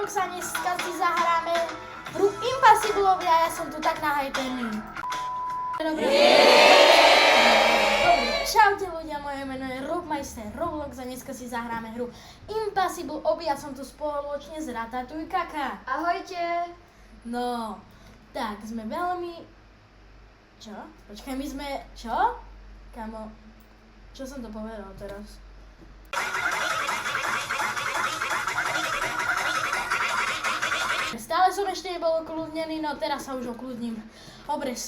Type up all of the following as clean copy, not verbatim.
Roblox a dneska si zahráme hru Impossible a ja som tu tak nahypený. Dobre. Čaute ľudia, moje meno je Robmeister Roblox a dneska si zahráme hru Impossible Obi a som tu spoločne s Ratatouille Kaka. Ahojte. No, tak sme veľmi... Čo? Počkaj, my sme... Čo? Kamo, čo som to povedal teraz? Stále som ešte nebol okľudnený, no teraz sa už okľudním. Dobre,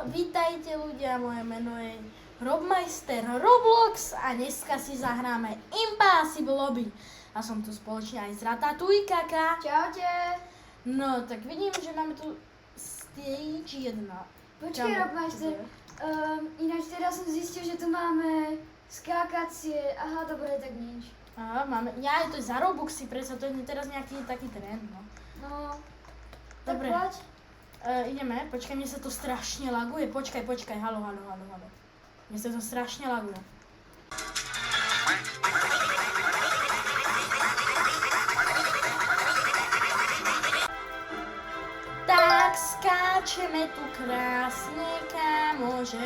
vítajte ľudia, moje meno je Robmeister Roblox a dneska si zahráme Impossible Obi. A som tu spoločne aj s Ratatouille Kaka. Čaute. No, tak vidím, že máme tu stage 1. Počkej, Robmeister. Ináč teraz som zistil, že tu máme skákacie. Aha, dobre, tak nič. Aha, máme... Ja, to je za Robuxy, predsa to je teraz nejaký taký trend, no. No, tak Dobre. poď. Ideme, počkaj, mne sa to strašne laguje. Počkaj, halo. Mne sa to strašne laguje. Tak, skáčeme tu krásne, kámože.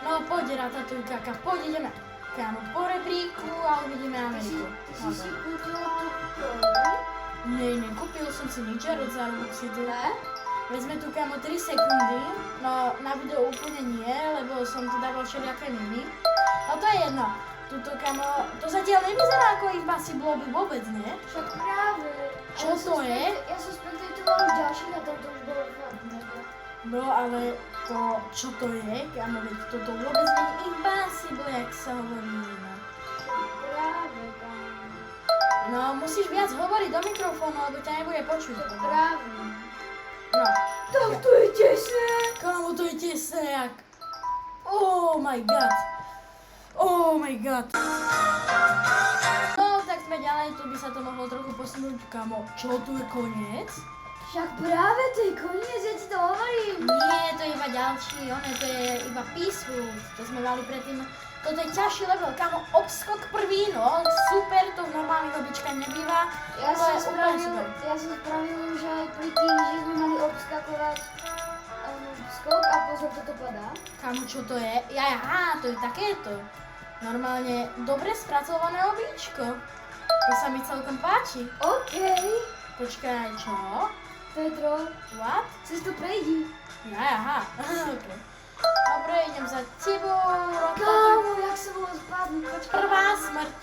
No, poď, Ratatouille Kaka, poď, ideme. Kámo, po rebríku a uvidíme Ameriku. Ty si kúpil tú Nie, nekúpil som si nič, za Robuxy tu. Ne? Veď sme tu, kámo, 3 sekundy, no na video úplne nie, lebo som tu dával všelijaké miny. No to je jedno. Tuto, kámo, to zatiaľ nevyzerá ako Impossible Obi vôbec, nie? Však práve. Čo to je? Ja som spektakoval už ďalších a tam to už bolo fakt nebo. No ale to, čo to je, kámo, veď toto vôbec nie je Impossible, jak sa hovorí. No. Práve, kámo. No, musíš viac hovoriť do mikrofónu, lebo ťa nebude počuť. Práve. No. Tak to je tesné. Kámo, to je tesné jak... Oh my god. Oh my god. No, tak sme ďalej, tu by sa to mohlo trochu posunúť, kámo. Čo, tu je koniec? Však práve to je koniec, ja ti to hovorím. Nie, to je iba ďalší, to je iba Peaceful. To sme mali predtým. Toto je ťažší level, kámo, obskok prvý, no, super, to v normálnych običkách nebýva. Ja To som je úplne super. spravil už aj pri tým, že sme mali obskakovať skok a pozor, toto padá. Kámo, čo to je? Aha, to je takéto. Normálne dobre spracované običko. To sa mi celkom páči. OK. Počkaj, čo? Pedro, What? cez to prejdi. Aha, ok. Dobre, idem za tebou. Kámo, jak sa bolo spadnúť, počkaj. Prvá smrť.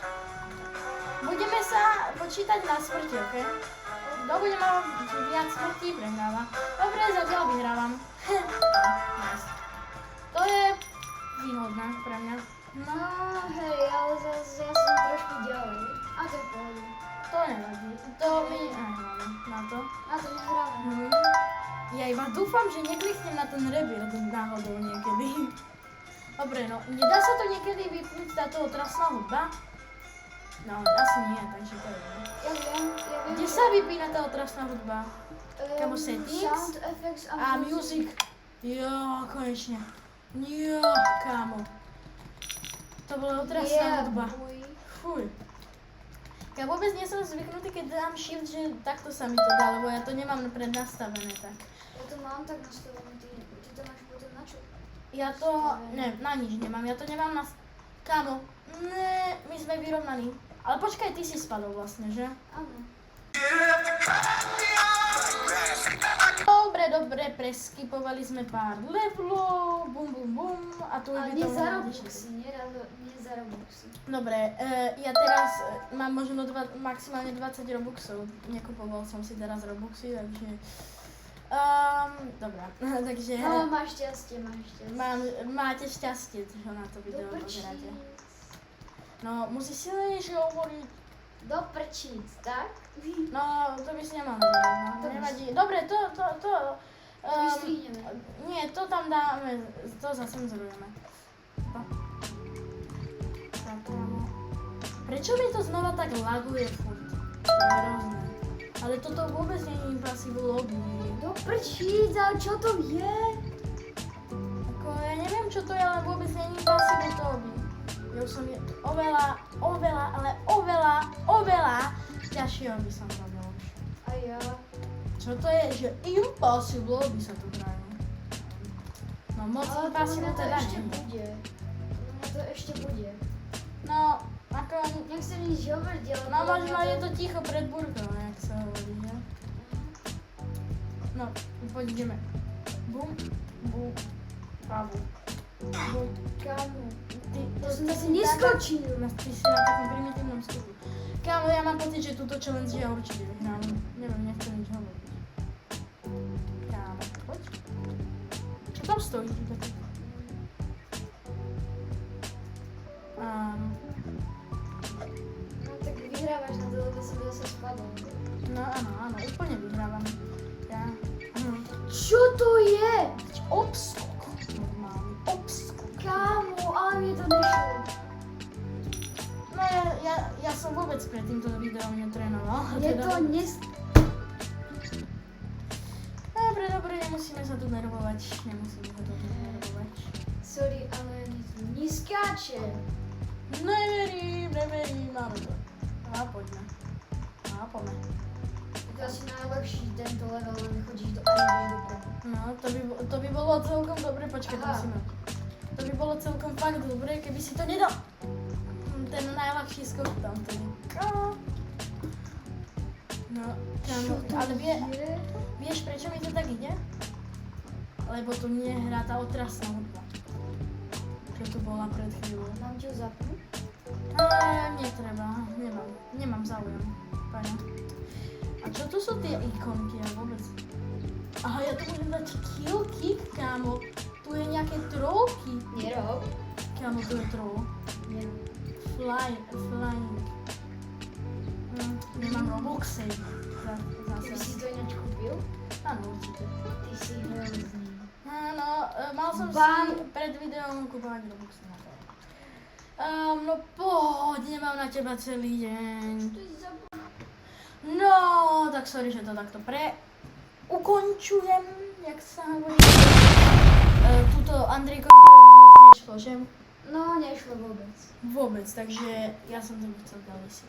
Budeme sa počítať na smrti, ok? Kto bude mať viac smrti, prehráva. Dobre, zatiaľ vyhrávam. Nice. To je výhodné pre mňa. No hej, ale zase ja som trošku ďalej. A to je pohode. To nevadí. To my nehráme na to. Na to nehráme. Ja iba dúfam, že nekliknem na ten rebuild náhodou niekedy. Dobre, no, nedá sa to niekedy vypnúť táto otrasná hudba? No, asi nie, takže to je. Ja viem. Kde sa vypína tá otrasná hudba? Kámo, settings? Sound effects A music. Jo, konečne. Jo, kámo. To bola otrasná hudba. Fuj. Ja vôbec nie som zvyknutý, keď dám shift, že takto sa mi to dá, lebo ja to nemám prednastavené tak. Ja to mám tak nastavené, ty to máš potom na čo? Ja to, ne, na nič nemám, ja to nemám na... Kámo, ne, my sme vyrovnaní. Ale počkaj, ty si spadol vlastne, že? Áno. Dobre, preskipovali sme pár levelov, bum, a tu Ale by nie to za mohlo byť Robuxy, nie za Robuxy. Dobre, ja teraz mám možno maximálne 20 Robuxov. Nekupoval som si teraz Robuxy, takže... Dobrá, takže... No, máš šťastie. Máte šťastie, čo na to video Do pozeráte. prčíc. No, musíš silnejšie hovoriť. Do prčíc, tak? No, to by si nemal hovoriť, no, To by nevadí. Dobre, to... vystrihneme. Nie, to tam dáme, to zacenzurujeme. Prečo mi to znova tak laguje furt? To je hrozné. Ale toto vôbec nie je Impossible Obi. Do prčíc, ale čo to je? Ako, ja neviem čo to je, ale vôbec nie je Impossible Obi. Ja už som je oveľa ťažšieho by som robil už. Aj ja. Čo to je, že impossible by sa to bralo. No moc Ale impossible to teda ešte nie. bude. To ešte bude. No, ako... Nechcem nič hovoriť, ale... No možno je to ticho pred burkou, jak sa hovorí, že? No, poď ideme. Bum, bum, babu. Bum. Kámo, Ty, to som zase neskočil. Ty si na takom primitívnom skoku. Kámo, ja mám pocit, že túto challenge ja určite vyhrám. Neviem, nechcem nič hovoriť. Kámo, poď. Čo tam stojí? No tak vyhrávaš na to, lebo som zase spadol. No áno, úplne vyhrávam. Ja, Čo to je? obskok. Normálny obskok. Kámo, ale mne to nešlo. No ja som vôbec pred týmto videom netrénoval. Je to Dobre, nemusíme sa tu nervovať. Sorry, ale mi tu neskáče. Neverím, máme to. A poďme. To je asi najlepší tento level, len chodíš do aj dopredu. No, to by bolo celkom dobre, počkaj, Aha. prosím. To by bolo celkom fakt dobre, keby si to nedal. Ten najľahší skok tam tedy. No, kámo, ale vieš prečo mi to tak ide? Lebo tu nie je hrá tá otrasná hudba. Čo tu bola pred chvíľou. Mám ti ho zapnúť? Netreba, nemám záujem. Pane. A čo tu sú tie ikonky a vôbec? Aha, ja tu môžem dať kill kick, kámo. Tu je nejaké trollky. Nerob. Kámo, tu je troll. Nerob. Flying. Nemám Robuxy. Ty by Zase. si to ináč kúpil? Áno, určite. Ty si hrozný. Áno, mal som si pred videom kúpovať Robuxy na to. No poď, nemám na teba celý deň. No, tak sorry, že to takto ukončujem, jak sa hovorí. Tuto Andrejkovi to vôbec nešlo, že? No, nešlo vôbec. Vôbec, takže ja som to chcel ďalej si.